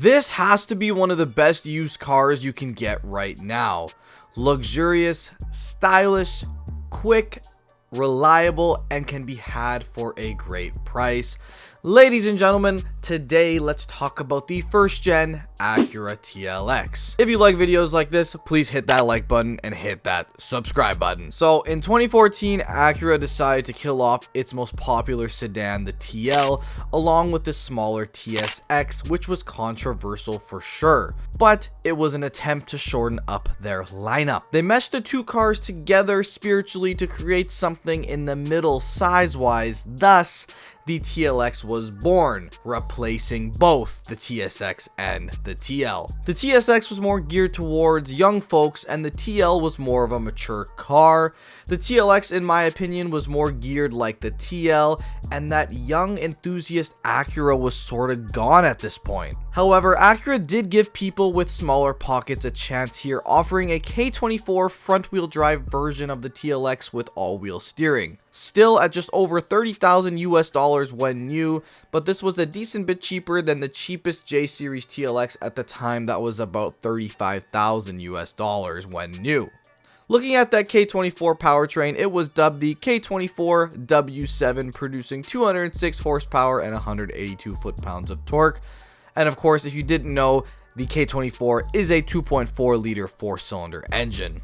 This has to be one of the best used cars you can get right now. Luxurious, stylish, quick, reliable, and can be had for a great price. Ladies and gentlemen, today let's talk about the first gen Acura TLX. If you like videos like this, please hit that like button and hit that subscribe button. So in 2014, Acura decided to kill off its most popular sedan, the TL, along with the smaller TSX, which was controversial for sure, but it was an attempt to shorten up their lineup. They meshed the two cars together spiritually to create something in the middle size-wise, thus the TLX was born, replacing both the TSX and the TL. The TSX was more geared towards young folks and the TL was more of a mature car. The TLX, in my opinion, was more geared like the TL, and that young enthusiast Acura was sort of gone at this point. However, Acura did give people with smaller pockets a chance here, offering a K24 front-wheel drive version of the TLX with all-wheel steering. Still at just over $30,000 US when new, but this was a decent bit cheaper than the cheapest J Series TLX at the time that was about $35,000 US when new. Looking at that K24 powertrain, it was dubbed the K24 W7, producing 206 horsepower and 182 foot-pounds of torque. And of course, if you didn't know, the K24 is a 2.4 liter 4-cylinder engine.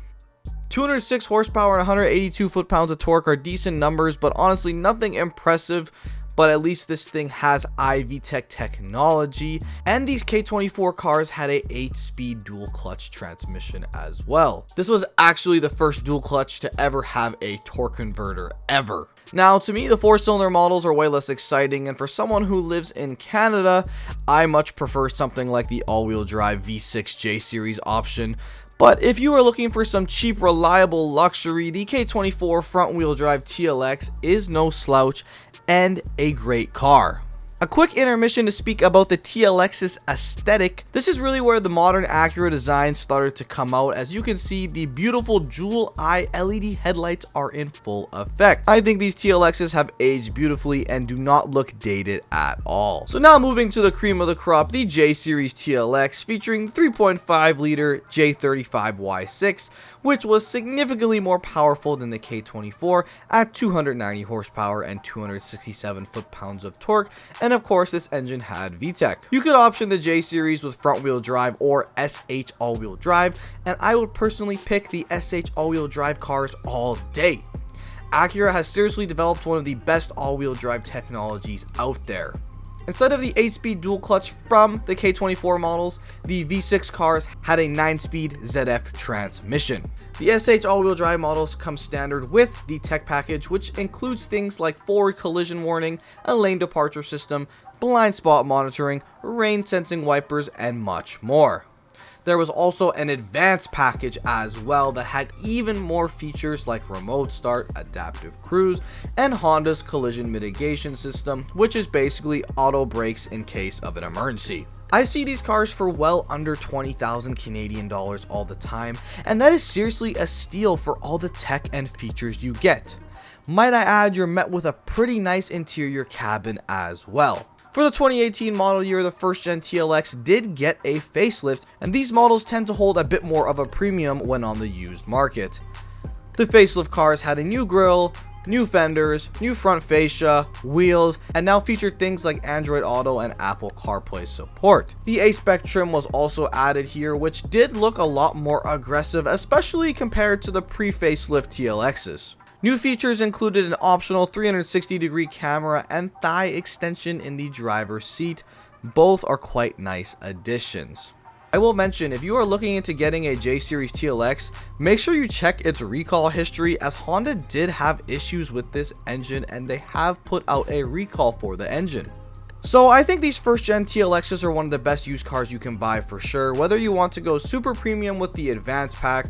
206 horsepower and 182 foot-pounds of torque are decent numbers, but honestly nothing impressive. But at least this thing has iVTEC technology, and these K24 cars had a 8-speed dual clutch transmission as well. This was actually the first dual clutch to ever have a torque converter ever. Now, to me, the 4-cylinder models are way less exciting, and for someone who lives in Canada, I much prefer something like the all-wheel drive V6 J Series option. But if you are looking for some cheap, reliable luxury, the K24 front-wheel drive TLX is no slouch and a great car. A quick intermission to speak about the TLX's aesthetic. This is really where the modern Acura design started to come out. As you can see, the beautiful jewel eye LED headlights are in full effect. I think these TLXs have aged beautifully and do not look dated at all. So now moving to the cream of the crop, the J Series TLX, featuring 3.5 liter J35Y6, which was significantly more powerful than the K24 at 290 horsepower and 267 foot-pounds of torque. And of course, this engine had VTEC. You could option the J Series with front-wheel drive or SH all-wheel drive, and I would personally pick the SH all-wheel drive cars all day. Acura has seriously developed one of the best all-wheel drive technologies out there. Instead of the 8-speed dual clutch from the K24 models, the V6 cars had a 9-speed ZF transmission. The SH all-wheel drive models come standard with the tech package, which includes things like forward collision warning, a lane departure system, blind spot monitoring, rain sensing wipers, and much more. There was also an advanced package as well that had even more features like remote start, adaptive cruise, and Honda's collision mitigation system, which is basically auto brakes in case of an emergency. I see these cars for well under 20,000 Canadian dollars all the time, and that is seriously a steal for all the tech and features you get. Might I add, you're met with a pretty nice interior cabin as well. For the 2018 model year, the first gen TLX did get a facelift, and these models tend to hold a bit more of a premium when on the used market. The facelift cars had a new grille, new fenders, new front fascia, wheels, and now featured things like Android Auto and Apple CarPlay support. The A-Spec trim was also added here, which did look a lot more aggressive, especially compared to the pre-facelift TLXs. New features included an optional 360-degree camera and thigh extension in the driver's seat. Both are quite nice additions. I will mention, if you are looking into getting a J Series TLX, make sure you check its recall history, as Honda did have issues with this engine and they have put out a recall for the engine. So I think these first gen TLXs are one of the best used cars you can buy for sure, whether you want to go super premium with the advanced pack,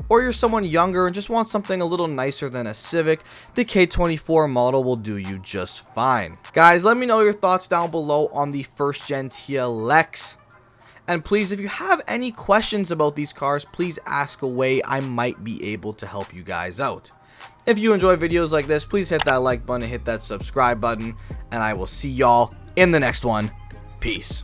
or you're someone younger and just want something a little nicer than a Civic, the K24 model will do you just fine. Guys, let me know your thoughts down below on the first gen TLX. And please, if you have any questions about these cars, please ask away. I might be able to help you guys out. If you enjoy videos like this, please hit that like button and hit that subscribe button, and I will see y'all in the next one. Peace.